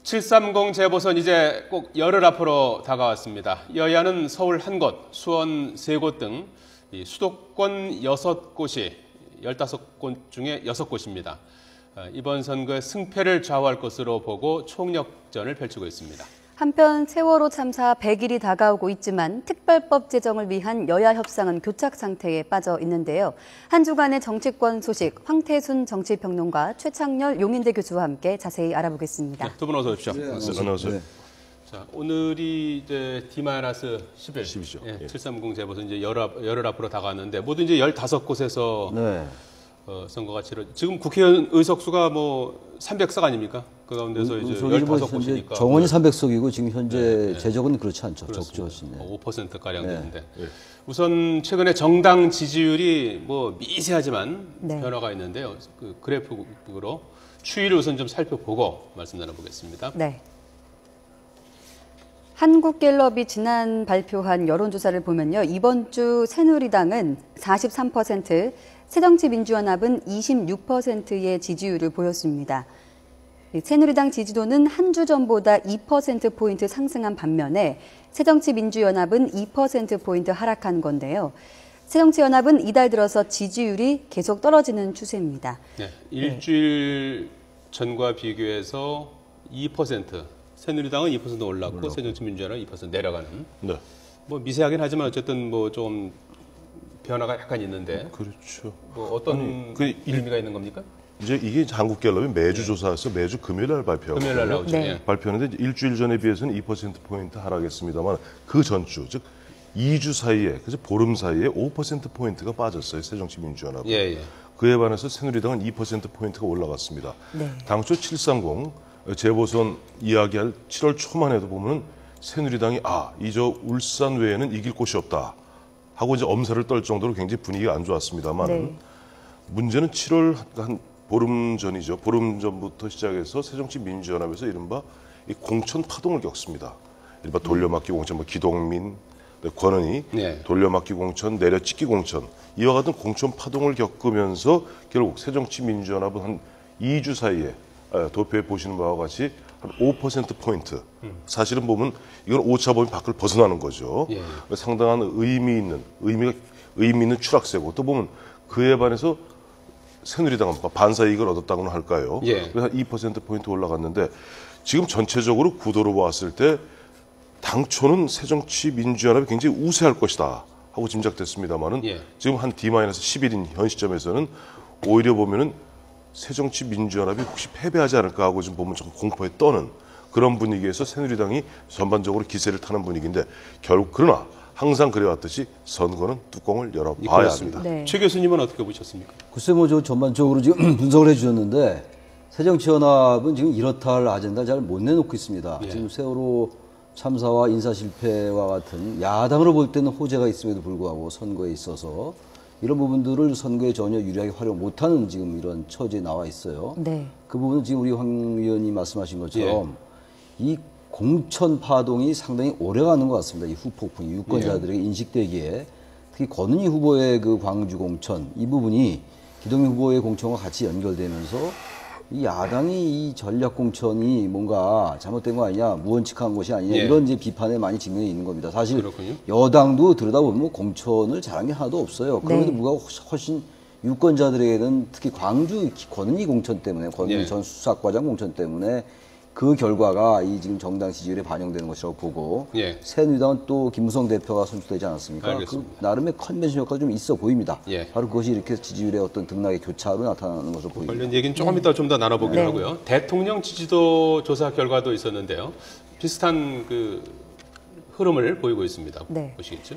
730 재보선 이제 꼭 열흘 앞으로 다가왔습니다. 여야는 서울 한 곳, 수원 세 곳 등 수도권 6곳이 15곳 중에 6곳입니다. 이번 선거의 승패를 좌우할 것으로 보고 총력전을 펼치고 있습니다. 한편 세월호 참사 100일이 다가오고 있지만 특별법 제정을 위한 여야 협상은 교착 상태에 빠져 있는데요. 한 주간의 정치권 소식 황태순 정치평론가 최창렬 용인대 교수와 함께 자세히 알아보겠습니다. 네, 두 분 어서 오십시오. 네, 안녕하세요. 네. 자, 오늘이 이제 D-10일, 10이죠. 예, 730 재보선 이제 열흘 앞으로 다가왔는데 모두 이제 15곳에서 네. 선거가 지금 국회의원 의석수가 뭐 300석 아닙니까? 그 가운데서 이제 15곳이니까 정원이 300석이고 지금 현재 제적은 그렇지 않죠. 적죠. 5%가량 되는데 우선 최근에 정당 지지율이 뭐 미세하지만 변화가 있는데요. 그 그래프로 추이를 우선 좀 살펴보고 말씀 나눠보겠습니다. 네. 한국갤럽이 지난 발표한 여론조사를 보면요. 이번 주 새누리당은 43%, 새정치민주연합은 26%의 지지율을 보였습니다. 새누리당 지지도는 한 주 전보다 2%포인트 상승한 반면에 새정치민주연합은 2%포인트 하락한 건데요. 새정치연합은 이달 들어서 지지율이 계속 떨어지는 추세입니다. 네, 일주일 전과 비교해서 2%, 새누리당은 2% 올랐고 새정치민주연합은 2% 내려가는. 네. 뭐 미세하긴 하지만 어쨌든 뭐 좀 변화가 약간 있는데. 그렇죠. 뭐 어떤 의미가 있는 겁니까? 이제 이게 한국갤럽이 매주 조사해서 매주 금요일 날 발표하고 금요일 날 나오죠. 네. 발표하는데 일주일 전에 비해서는 2%포인트 하락했습니다만 그 전주, 즉 2주 사이에, 그래서 보름 사이에 5%포인트가 빠졌어요. 새정치민주연합은. 예. 그에 반해서 새누리당은 2%포인트가 올라갔습니다. 네. 당초 730 재보선 이야기할 7월 초만 해도 보면 새누리당이 저 울산 외에는 이길 곳이 없다 하고 이제 엄살을 떨 정도로 굉장히 분위기가 안 좋았습니다만 문제는 7월 한 보름 전이죠. 보름 전부터 시작해서 새정치민주연합에서 이른바 이 공천 파동을 겪습니다. 이른바 돌려막기 공천, 뭐 기동민, 권은희, 돌려막기 공천, 내려찍기 공천 이와 같은 공천 파동을 겪으면서 결국 새정치민주연합은 한 2주 사이에 도표에 보시는 바와 같이 한 5%포인트. 사실은 보면 이건 오차범위 밖을 벗어나는 거죠. 상당한 의미 있는 추락세고 또 보면 그에 반해서 새누리당은 반사 이익을 얻었다고는 할까요? 그래서 한 2%포인트 올라갔는데 지금 전체적으로 구도로 봤을 때 당초는 새정치민주연합이 굉장히 우세할 것이다 하고 짐작됐습니다만은 지금 한 D-11인 현 시점에서는 오히려 보면은 새정치민주연합이 혹시 패배하지 않을까 하고 지금 보면 좀 공포에 떠는 그런 분위기에서 새누리당이 전반적으로 기세를 타는 분위기인데 결국 그러나 항상 그래왔듯이 선거는 뚜껑을 열어봐야 합니다. 최 교수님은 어떻게 보셨습니까? 글쎄 저 전반적으로 지금 분석을 해주셨는데 새정치연합은 지금 이렇다 할 아젠다를 잘 못 내놓고 있습니다. 지금 세월호 참사와 인사 실패와 같은 야당으로 볼 때는 호재가 있음에도 불구하고 선거에 있어서 이런 부분들을 선거에 전혀 유리하게 활용 못하는 지금 이런 처지에 나와 있어요. 그 부분은 지금 우리 황 의원이 말씀하신 것처럼 이 공천 파동이 상당히 오래가는 것 같습니다. 이 후폭풍이 유권자들에게 인식되기에 특히 권은희 후보의 그 광주 공천 이 부분이 기동민 후보의 공천과 같이 연결되면서 이 야당이 이 전략 공천이 뭔가 잘못된 거 아니냐, 무원칙한 것이 아니냐 이런 이제 비판에 많이 직면해 있는 겁니다. 사실 여당도 들여다보면 뭐 공천을 잘한 게 하나도 없어요. 그럼에도 불구하고 훨씬 유권자들에게는 특히 광주 권은희 공천 때문에 권은희 전 수사과장 공천 때문에 그 결과가 이 지금 정당 지지율에 반영되는 것이라고 보고 새누리당은 또 김무성 대표가 선출되지 않았습니까? 그 나름의 컨벤션 효과가 좀 있어 보입니다. 바로 그것이 이렇게 지지율의 어떤 등락의 교차로 나타나는 것으로 보입니다. 관련 얘기는 조금 이따 좀 더 나눠보기로 하고요. 대통령 지지도 조사 결과도 있었는데요. 비슷한 그 흐름을 보이고 있습니다. 보시겠죠?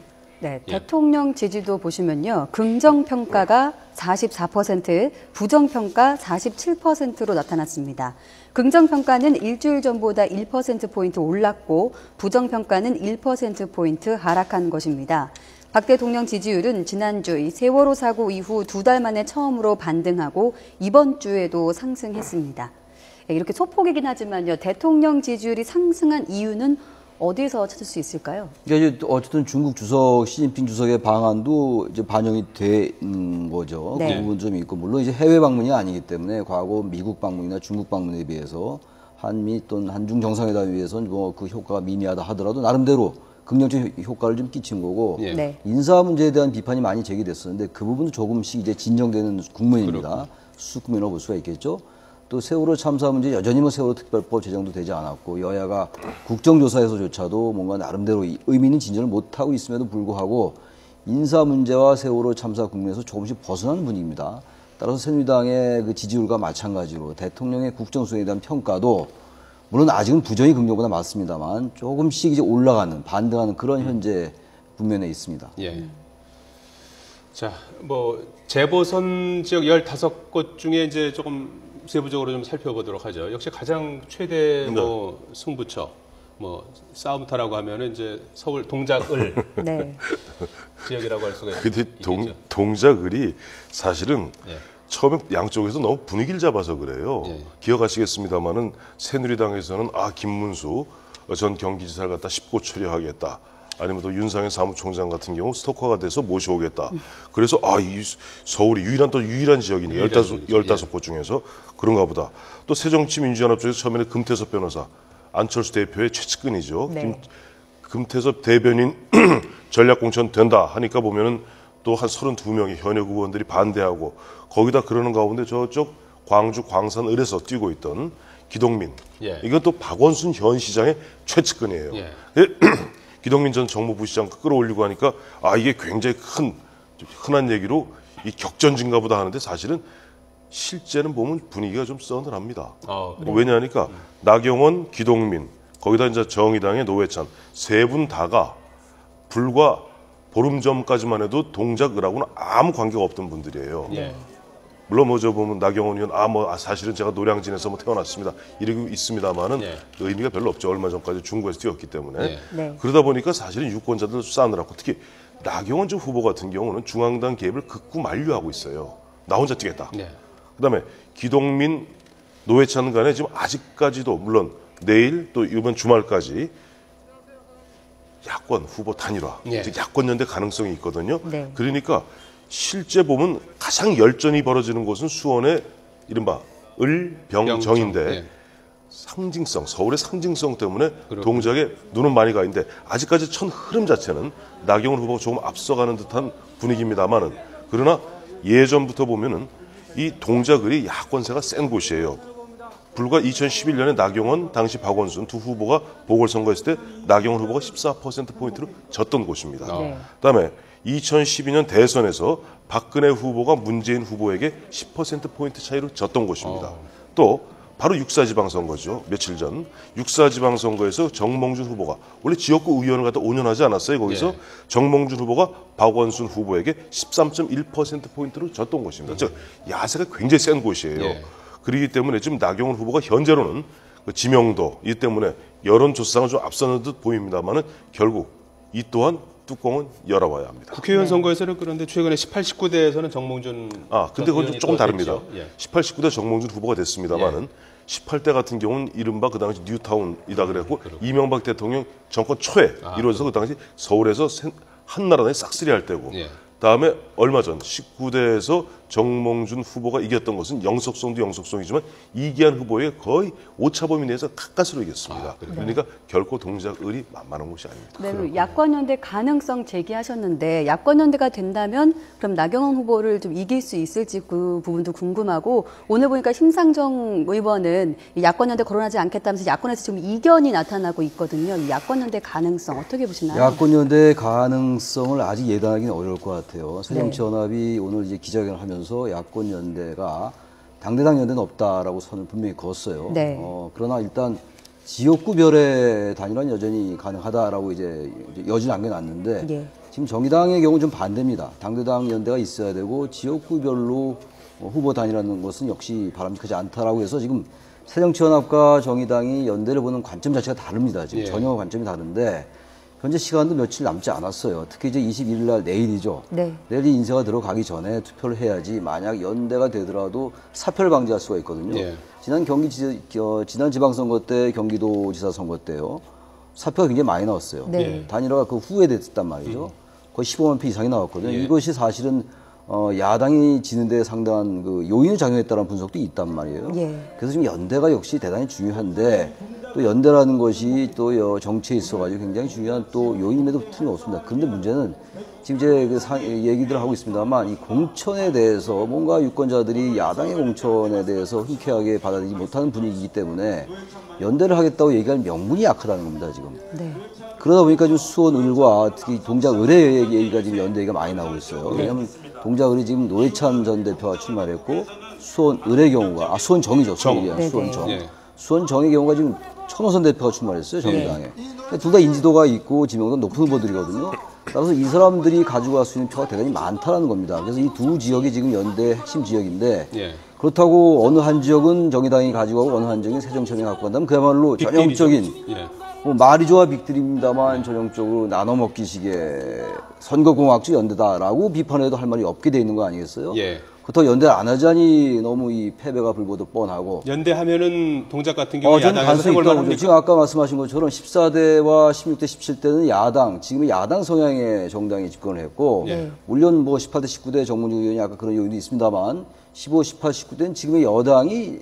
대통령 지지도 보시면요. 긍정평가가 44%, 부정평가 47%로 나타났습니다. 긍정평가는 일주일 전보다 1%포인트 올랐고 부정평가는 1%포인트 하락한 것입니다. 박 대통령 지지율은 지난주 이 세월호 사고 이후 2달 만에 처음으로 반등하고 이번 주에도 상승했습니다. 이렇게 소폭이긴 하지만요. 대통령 지지율이 상승한 이유는 어디에서 찾을 수 있을까요? 그러니까 어쨌든 중국 주석, 시진핑 주석의 방안도 이제 반영이 된 거죠. 그 부분 좀 있고, 물론 이제 해외 방문이 아니기 때문에 과거 미국 방문이나 중국 방문에 비해서 한미 또는 한중 정상회담에 비해서는 뭐 그 효과가 미미하다 하더라도 나름대로 긍정적 효과를 좀 끼친 거고 예. 네. 인사 문제에 대한 비판이 많이 제기됐었는데 그 부분도 조금씩 이제 진정되는 국면입니다. 수습 국면이라고 볼 수가 있겠죠. 또 세월호 참사 문제 여전히 뭐 세월호 특별법 제정도 되지 않았고 여야가 국정조사에서조차도 뭔가 나름대로 의미 있는 진전을 못하고 있음에도 불구하고 인사 문제와 세월호 참사 국면에서 조금씩 벗어나는 분위기입니다. 따라서 새누리당의 그 지지율과 마찬가지로 대통령의 국정수행에 대한 평가도 물론 아직은 부정이 긍정보다 맞습니다만 조금씩 이제 올라가는 반등하는 그런 현재 국면에 있습니다. 예. 자, 뭐 재보선 지역 15곳 중에 이제 조금 세부적으로 좀 살펴보도록 하죠. 역시 가장 최대 뭐 승부처, 뭐 싸움터라고 하면은 이제 서울 동작을 네. 지역이라고 할 수가 근데 있겠죠. 동작을이 사실은 예. 처음에 양쪽에서 너무 분위기를 잡아서 그래요. 예. 기억하시겠습니다마는 새누리당에서는 김문수 전 경기지사를 갖다 10고 처리하겠다. 아니면 또 윤상현 사무총장 같은 경우 스토커가 돼서 모셔오겠다. 그래서 이 서울이 유일한 지역이니 15곳 중에서 그런가 보다. 또 새정치민주연합 쪽에서 처음에는 금태섭 변호사, 안철수 대표의 최측근이죠. 네. 금태섭 대변인 전략공천 된다 하니까 보면은 또 한 32명의 현역 의원들이 반대하고 거기다 그러는 가운데 저쪽 광주 광산 을에서 뛰고 있던 기동민. 예. 이건 또 박원순 현 시장의 최측근이에요. 예. 기동민 전 정무부 시장 끌어올리고 하니까 이게 굉장히 흔한 얘기로 이 격전진가 보다 하는데 사실은 실제는 보면 분위기가 좀 서늘합니다. 왜냐하니까 나경원, 기동민, 거기다 이제 정의당의 노회찬 세 분 다가 불과 보름 전까지만 해도 동작을하고는 아무 관계가 없던 분들이에요. 예. 물론 뭐 저 보면 나경원 의원 사실은 제가 노량진에서 뭐 태어났습니다. 이러고 있습니다만은 예. 의미가 별로 없죠. 얼마 전까지 중국에서 뛰었기 때문에. 예. 네. 그러다 보니까 사실은 유권자들 싸느라고 특히 나경원 전 후보 같은 경우는 중앙당 개입을 극구 만류하고 있어요. 나 혼자 뛰겠다. 예. 그다음에 기동민, 노회찬 간에 지금 아직까지도 물론 내일 또 이번 주말까지 야권 후보 단일화, 예. 즉 야권 연대 가능성이 있거든요. 네. 그러니까 실제 보면 가장 열전이 벌어지는 곳은 수원의 이른바 을병정인데 예. 상징성, 서울의 상징성 때문에 그렇군요. 동작에 눈은 많이 가 있는데 아직까지 첫 흐름 자체는 나경원 후보가 조금 앞서가는 듯한 분위기입니다만은 그러나 예전부터 보면은 이 동작을이 야권세가 센 곳이에요. 불과 2011년에 나경원, 당시 박원순 두 후보가 보궐선거했을 때 나경원 후보가 14%포인트로 졌던 곳입니다. 네. 그다음에 2012년 대선에서 박근혜 후보가 문재인 후보에게 10%포인트 차이로 졌던 곳입니다. 또 바로 육사지방선거죠. 며칠 전 육사지방선거에서 정몽준 후보가 원래 지역구 의원을 갖다 5년 하지 않았어요. 거기서 예. 정몽준 후보가 박원순 후보에게 13.1%포인트로 졌던 곳입니다. 즉 야세가 굉장히 센 곳이에요. 예. 그렇기 때문에 지금 나경원 후보가 현재로는 그 지명도 이 때문에 여론조사상은 좀 앞서는 듯 보입니다만은 결국 이 또한 뚜껑은 열어봐야 합니다. 국회의원 선거에서는 그런데 최근에 18, 19대에서는 정몽준 근데 그건 조금 다릅니다. 예. 18, 19대 정몽준 후보가 됐습니다만은 18대 같은 경우는 이른바 그 당시 뉴타운이다 그랬고 이명박 대통령 정권 초에 이루어져서 그 당시 서울에서 한나라당이 싹쓸이 할 때고 예. 다음에 얼마 전 19대에서 정몽준 후보가 이겼던 것은 영석성도 영석성이지만 이기한 후보의 거의 오차범위 내에서 가까스로 이겼습니다. 그러니까 결코 동작을이 만만한 것이 아닙니다. 네, 그리고 야권연대 가능성 제기하셨는데 야권연대가 된다면 그럼 나경원 후보를 좀 이길 수 있을지 그 부분도 궁금하고 오늘 보니까 심상정 의원은 야권연대 거론하지 않겠다면서 야권에서 지금 이견이 나타나고 있거든요. 이 야권연대 가능성 어떻게 보시나요? 야권연대 가능성을 아직 예단하기는 어려울 것 같아요. 네. 새정치연합이 오늘 이제 기자회견을 하면서 야권연대가 당대당 연대는 없다라고 선을 분명히 그었어요. 네. 그러나 일단 지역구별의 단일화는 여전히 가능하다라고 이제 여지를 남겨놨는데 예. 지금 정의당의 경우는 좀 반대입니다. 당대당 연대가 있어야 되고 지역구별로 후보 단일화하는 것은 역시 바람직하지 않다라고 해서 지금 새정치연합과 정의당이 연대를 보는 관점 자체가 다릅니다. 지금 예. 전혀 관점이 다른데 현재 시간도 며칠 남지 않았어요. 특히 이제 21일 날 내일이죠. 네. 내일 인쇄가 들어가기 전에 투표를 해야지 만약 연대가 되더라도 사표를 방지할 수가 있거든요. 예. 지난 지방선거 때 경기도지사 선거 때요. 사표가 굉장히 많이 나왔어요. 네. 단일화가 그 후에 됐단 말이죠. 거의 15만 표 이상이 나왔거든요. 예. 이것이 사실은 야당이 지는데 상당한 그 요인을 작용했다는 분석도 있단 말이에요. 예. 그래서 지금 연대가 역시 대단히 중요한데 또 연대라는 것이 또 정치에 있어가지고 굉장히 중요한 또 요인임에도 틀림없습니다. 그런데 문제는 지금 이제 얘기들 하고 있습니다만 이 공천에 대해서 뭔가 유권자들이 야당의 공천에 대해서 흔쾌하게 받아들이지 못하는 분위기이기 때문에 연대를 하겠다고 얘기할 명분이 약하다는 겁니다, 지금. 네. 그러다 보니까 지금 수원을과 특히 동작을의 얘기가 지금 연대 얘기가 많이 나오고 있어요. 왜냐하면 동작을이 지금 노회찬 전 대표가 출마했고 수원을의 경우가 수원정이죠. 수원정. 네. 수원정의 경우가 지금 천호선 대표가 출마했어요. 정의당에. 둘 다 인지도가 있고 지명도 높은 후보들이거든요. 따라서 이 사람들이 가지고 갈 수 있는 표가 대단히 많다는 겁니다. 그래서 이 두 지역이 지금 연대의 핵심 지역인데 예. 그렇다고 어느 한 지역은 정의당이 가지고 가고 어느 한 지역은 새정치연맹이 갖고 간다면 그야말로 전형적인 예. 뭐 말이 좋아 빅들입니다만 전형적으로 나눠먹기식의 선거공학적 연대다라고 비판해도 할 말이 없게 돼 있는 거 아니겠어요? 예. 그렇다고 연대를 안 하자니 너무 이 패배가 불보듯 뻔하고 연대하면은 동작 같은 경우 저는 야당에서 가능성이 해볼만 있다고 보죠. 합니까? 지금 아까 말씀하신 것처럼 14대와 16대, 17대는 야당, 지금은 야당 성향의 정당이 집권을 했고 예. 물론 뭐 18대, 19대 정문중 의원이 아까 그런 요인도 있습니다만 15, 18, 19대는 지금의 여당이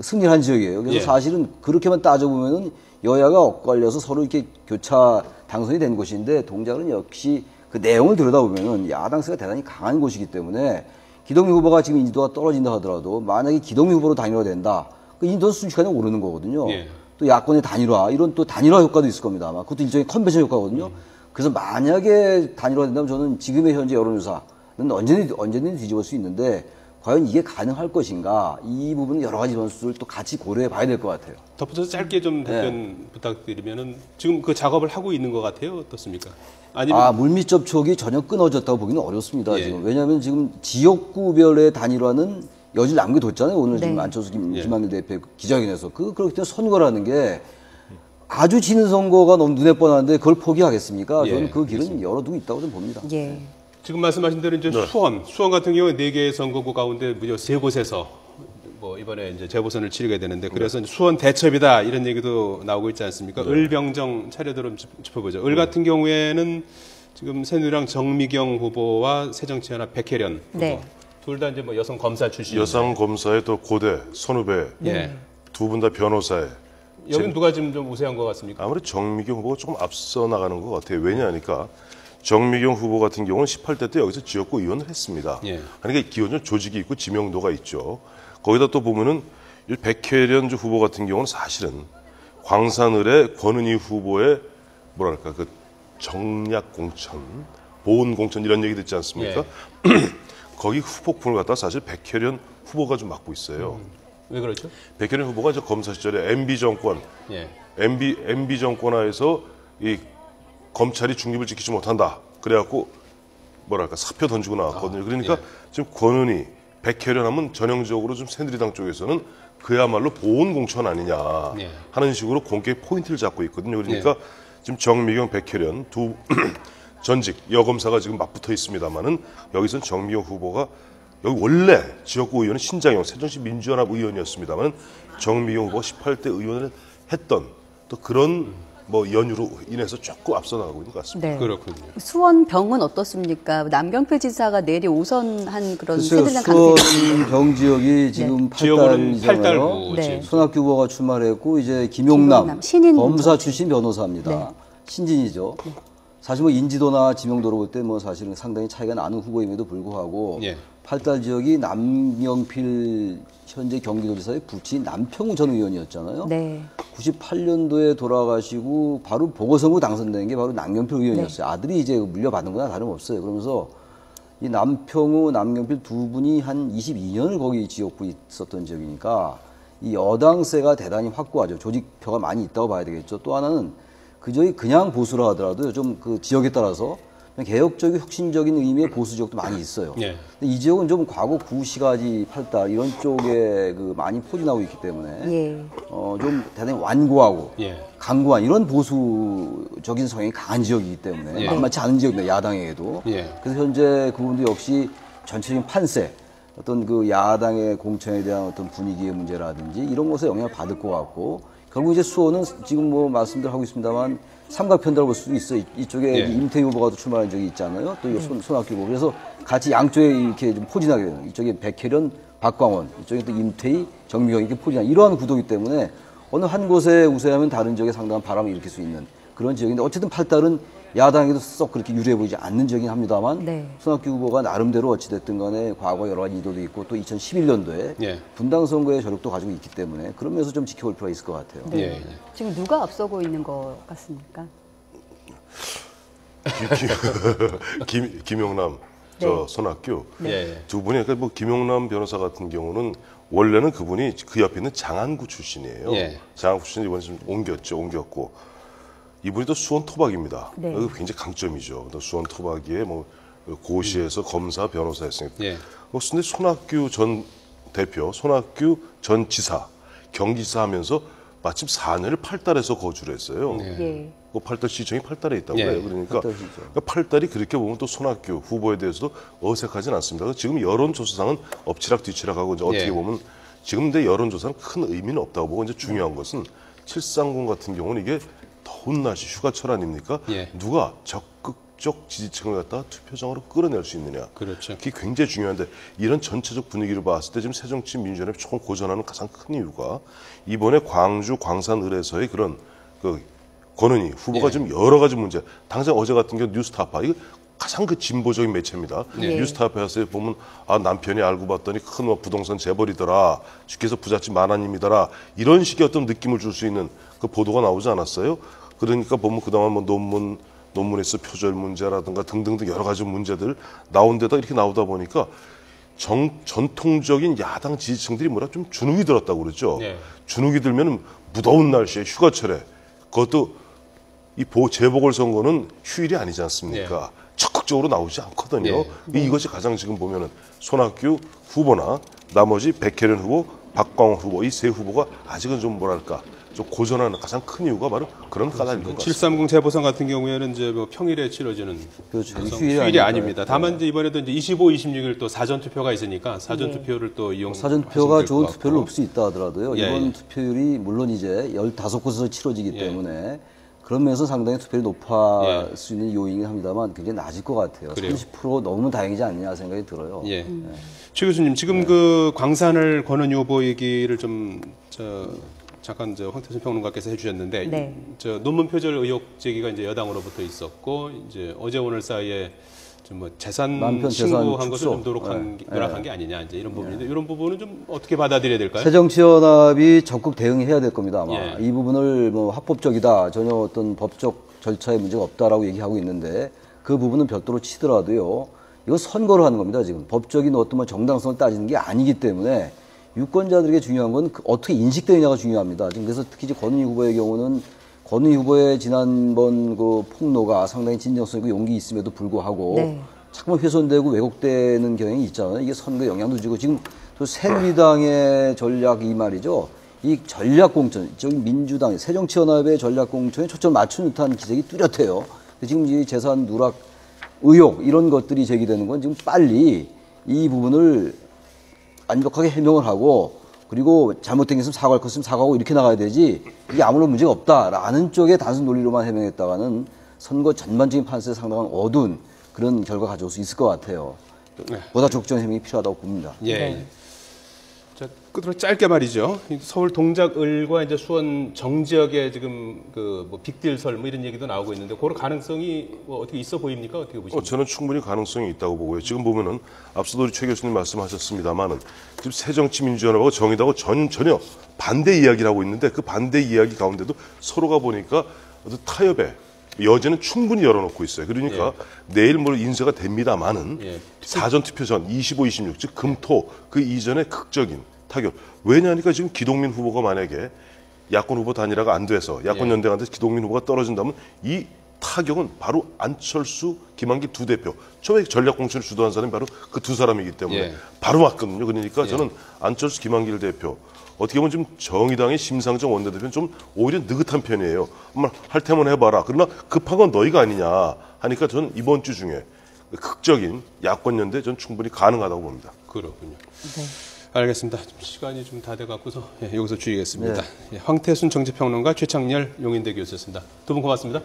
승리한 지역이에요. 그래서 예. 사실은 그렇게만 따져보면은 여야가 엇갈려서 서로 이렇게 교차 당선이 된 곳인데 동작은 역시 그 내용을 들여다보면은 야당세가 대단히 강한 곳이기 때문에 기동민 후보가 지금 인지도가 떨어진다 하더라도 만약에 기동민 후보로 단일화된다, 그 인지도는 순식간에 오르는 거거든요. 예. 또 야권의 단일화, 이런 또 단일화 효과도 있을 겁니다. 아마 그것도 일종의 컨벤션 효과거든요. 그래서 만약에 단일화된다면 저는 지금의 현재 여론조사는 언제든지 뒤집을 수 있는데 과연 이게 가능할 것인가, 이 부분은 여러 가지 변수를 또 같이 고려해 봐야 될 것 같아요. 덧붙여서 짧게 좀 답변 부탁드리면은 지금 그 작업을 하고 있는 것 같아요. 어떻습니까? 아니면 물밑 접촉이 전혀 끊어졌다고 보기는 어렵습니다. 예. 지금. 왜냐하면 지금 지역구별의 단일화는 여지를 남겨뒀잖아요. 오늘 네. 지금 안철수 김한길 대표 기자회견에서. 그렇기 때문에 선거라는 게 아주 지는 선거가 너무 눈에 뻔한데 그걸 포기하겠습니까? 예, 저는 그 길은 열어두고 있다고 좀 봅니다. 예. 지금 말씀하신 대로 이제 수원 같은 경우에 4개의 선거구 가운데 무려 3곳에서 뭐 이번에 이제 재보선을 치르게 되는데 그래서 이제 수원 대첩이다 이런 얘기도 나오고 있지 않습니까? 을병정 차례대로 좀 짚어보죠. 을 같은 경우에는 지금 새누리당 정미경 후보와 새정치연합 백혜련 후보 네. 둘 다 이제 뭐 여성 검사 출신. 여성 검사의 또 고대 선후배 예. 두 분 다 변호사에 여긴 누가 지금 좀 우세한 것 같습니까? 아무래도 정미경 후보가 조금 앞서 나가는 것 같아요. 왜냐하니까 정미경 후보 같은 경우는 18대 때 여기서 지역구 의원을 했습니다. 예. 그러니까 기본적으로 조직이 있고 지명도가 있죠. 거기다 또 보면은 이 백혜련 후보 같은 경우는 사실은 광산을의 권은희 후보의 뭐랄까 그 정략 공천, 보온 공천 이런 얘기 듣지 않습니까? 거기 후폭풍을 갖다 사실 백혜련 후보가 좀 맡고 있어요. 왜 그렇죠? 백혜련 후보가 이제 검사 시절에 MB 정권, 예. MB 정권 하에서 이 검찰이 중립을 지키지 못한다. 그래갖고 뭐랄까 사표 던지고 나왔거든요. 그러니까 지금 권은희, 백혜련 하면 전형적으로 좀 새누리당 쪽에서는 그야말로 보온 공천 아니냐 하는 식으로 공개 포인트를 잡고 있거든요. 그러니까 지금 정미경, 백혜련 두 전직 여검사가 지금 맞붙어 있습니다만은 여기서는 정미경 후보가 여기 원래 지역구 의원은 신장영 새정치 민주연합 의원이었습니다만 정미경 후보가 18대 의원을 했던 또 그런 뭐 연유로 인해서 조금 앞서 나가고 있는 것 같습니다. 네. 그렇군요. 수원병은 어떻습니까? 남경필 지사가 내리 오선한 그런 글쎄요, 새누리당 가능성이 수원병 지역이 지금 지역은 8달이잖아요. 8달구. 네. 손학규 후보가 출마를 했고 이제 김용남 신인 검사 출신 변호사입니다. 네. 신진이죠. 사실 뭐 인지도나 지명도로 볼 때 뭐 사실은 상당히 차이가 나는 후보임에도 불구하고 예. 8달 지역이 남경필 현재 경기도지사의 부친 남평우 전 의원이었잖아요. 네. 98년도에 돌아가시고 바로 보궐선거 당선된 게 바로 남경필 의원이었어요. 아들이 이제 물려받은 거나 다름없어요. 그러면서 이 남평우, 남경필 두 분이 한 22년을 거기 지역구에 있었던 지역이니까 이 여당세가 대단히 확고하죠. 조직표가 많이 있다고 봐야 되겠죠. 또 하나는 그 지역이 그냥 보수라 하더라도 좀 그 지역에 따라서 그냥 개혁적이고 혁신적인 의미의 보수 지역도 많이 있어요. 예. 근데 이 지역은 좀 과거 구시가지, 팔달 이런 쪽에 그 많이 포진하고 있기 때문에 예. 좀 대단히 완고하고 예. 강고한 이런 보수적인 성향이 강한 지역이기 때문에 예. 만만치 않은 지역입니다. 야당에게도. 예. 그래서 현재 그분도 역시 전체적인 판세, 어떤 그 야당의 공천에 대한 어떤 분위기의 문제라든지 이런 것에 영향을 받을 것 같고 결국 이제 수원은 지금 뭐 말씀들 하고 있습니다만 삼각편다고 볼 수도 있어요. 이쪽에 예. 임태희 후보가 또 출마한 적이 있잖아요. 또 손학규 후보. 그래서 같이 양쪽에 이렇게 좀 포진하게 돼요. 이쪽에 백혜련, 박광원, 이쪽에 또 임태희, 정미경 이렇게 포진한 이러한 구도이기 때문에 어느 한 곳에 우세하면 다른 지역에 상당한 바람을 일으킬 수 있는 그런 지역인데 어쨌든 팔달은 야당에도 썩 그렇게 유리해 보이지 않는 지역이긴 합니다만 네. 손학규 후보가 나름대로 어찌됐든 간에 과거 여러 가지 이도도 있고 또 2011년도에 예. 분당 선거의 저력도 가지고 있기 때문에 그런 면에서 좀 지켜볼 필요가 있을 것 같아요. 네. 예. 지금 누가 앞서고 있는 것 같습니까? 김용남, 네. 손학규 예. 두 분이 그러니까 뭐 김용남 변호사 같은 경우는 원래는 그분이 그 옆에 있는 장안구 출신이에요. 예. 장안구 출신 이번에 좀 옮겼고 이분이 또 수원 토박입니다. 네. 여기 굉장히 강점이죠. 또 수원 토박이에 뭐 고시에서 검사, 변호사 했으니까. 예. 근데 손학규 전 대표, 손학규 전 지사, 경기지사 하면서 마침 4년을 팔달에서 거주를 했어요. 예. 그 팔달 시청이 팔달에 있다고 예. 해요. 그러니까 팔달시죠. 팔달이 그렇게 보면 또 손학규 후보에 대해서도 어색하진 않습니다. 지금 여론조사상은 엎치락 뒤치락하고 이제 어떻게 예. 보면 지금 내 여론조사는 큰 의미는 없다고 보고 이제 중요한 것은 730 같은 경우는 이게 더운 날씨 휴가철 아닙니까? 예. 누가 적극적 지지층을 갖다가 투표장으로 끌어낼 수 있느냐. 그렇죠. 그게 굉장히 중요한데 이런 전체적 분위기를 봤을 때 지금 새정치민주연합이 조금 고전하는 가장 큰 이유가 이번에 광주 광산 을에서의 그런 그 권은희 후보가 예. 지금 여러 가지 문제. 당장 어제 같은 경우 뉴스타파 이거 가장 그 진보적인 매체입니다. 예. 뉴스타파에서 보면 아 남편이 알고 봤더니 큰 뭐 부동산 재벌이더라. 주께서 부잣집 만화님이더라. 이런 식의 어떤 느낌을 줄 수 있는 그 보도가 나오지 않았어요. 그러니까 보면 그동안 뭐 논문에서 표절 문제라든가 등등등 여러 가지 문제들 나온 데다 이렇게 나오다 보니까 전통적인 야당 지지층들이 뭐라 좀 주눅이 들었다고 그러죠. 네. 주눅이 들면 무더운 날씨에 휴가철에 그것도 이 재보궐선거는 휴일이 아니지 않습니까? 적극적으로 나오지 않거든요. 이것이 가장 지금 보면은 손학규 후보나 나머지 백혜련 후보, 박광원 후보 이 세 후보가 아직은 좀 뭐랄까 좀 고전하는 가장 큰 이유가 바로 그런 까닭인 것 같습니다. 730 재보선 같은 경우에는 이제 뭐 평일에 치러지는 그렇죠. 휴일이 휴일이 아닙니다. 다만 이제 이번에도 이제 25, 26일 또 사전 투표가 있으니까 사전 투표를 또 이용. 사전투표가 좋은 투표를 놓을 수 있다 하더라도요. 예, 이번 예. 투표율이 물론 이제 15곳에서 치러지기 예. 때문에 그런 면에서 상당히 투표율이 높아질 예. 수 있는 요인이긴 합니다만 굉장히 낮을 것 같아요. 그래요. 30% 넘으면 다행이지 않냐 생각이 들어요. 예. 최 교수님 지금 그 광산을 권은희 후보 얘기를 좀 잠깐 황태순 평론가께서 해주셨는데 네. 논문 표절 의혹 제기가 이제 여당으로부터 있었고 이제 어제 오늘 사이에 좀 뭐 재산 남편 재산 신고한 것을 좀 축소. 노력한 게 아니냐 이제 이런 부분인데 이런 부분은 좀 어떻게 받아들여야 될까요? 새정치연합이 적극 대응해야 될 겁니다. 아마 예. 이 부분을 뭐 합법적이다 전혀 어떤 법적 절차에 문제가 없다라고 얘기하고 있는데 그 부분은 별도로 치더라도요. 이거 선거를 하는 겁니다. 지금 법적인 어떤 뭐 정당성을 따지는 게 아니기 때문에 유권자들에게 중요한 건 어떻게 인식되느냐가 중요합니다. 지금 그래서 특히 이제 권은희 후보의 경우는 권은희 후보의 지난번 그 폭로가 상당히 진정성 있고 용기 있음에도 불구하고 네. 자꾸만 훼손되고 왜곡되는 경향이 있잖아요. 이게 선거에 영향도 주고 지금 또 새누리당의 전략이 말이죠. 이 전략공천, 저기 민주당, 새정치연합의 전략공천에 초점을 맞춘 듯한 기색이 뚜렷해요. 지금 이 재산 누락 의혹 이런 것들이 제기되는 건 지금 빨리 이 부분을 완벽하게 해명을 하고 그리고 잘못된 게 있으면 사과할 것 있으면 사과하고 이렇게 나가야 되지 이게 아무런 문제가 없다라는 쪽의 단순 논리로만 해명했다가는 선거 전반적인 판세에 상당한 어두운 그런 결과 가져올 수 있을 것 같아요. 보다 적극적인 해명이 필요하다고 봅니다. 예. 네. 자, 끝으로 짧게 말이죠. 서울 동작을과 이제 수원 정지역에 지금 그 뭐 빅딜설 뭐 이런 얘기도 나오고 있는데 그런 가능성이 뭐 어떻게 있어 보입니까? 어떻게 보십니까? 저는 충분히 가능성이 있다고 보고요. 지금 보면은 앞서도 우리 최 교수님 말씀하셨습니다만은 지금 새정치민주연합하고 정의당하고 전혀 반대 이야기를 하고 있는데 그 반대 이야기 가운데도 서로가 보니까 어떤 타협의 여지는 충분히 열어놓고 있어요. 그러니까 내일 뭐 인쇄가 됩니다만은 사전 투표 전 25, 26, 즉 금토 그 이전의 극적인 타격. 왜냐하니까 지금 기동민 후보가 만약에 야권 후보 단일화가 안 돼서 야권 연대가 안 돼서 기동민 후보가 떨어진다면 이 타격은 바로 안철수, 김한길 두 대표. 처음에 전략공천을 주도한 사람이 바로 그 두 사람이기 때문에 바로 맞거든요. 그러니까 저는 안철수, 김한길 대표 어떻게 보면 지금 정의당의 심상정 원내대표는 좀 오히려 느긋한 편이에요. 정말 할 테면 해봐라. 그러나 급한 건 너희가 아니냐 하니까 저는 이번 주 중에 극적인 야권 연대 전 충분히 가능하다고 봅니다. 그렇군요. 네. 알겠습니다. 지금 시간이 좀 다 돼갖고서 여기서 줄이겠습니다. 황태순 정치평론가, 최창렬 용인대 교수였습니다. 두 분 고맙습니다.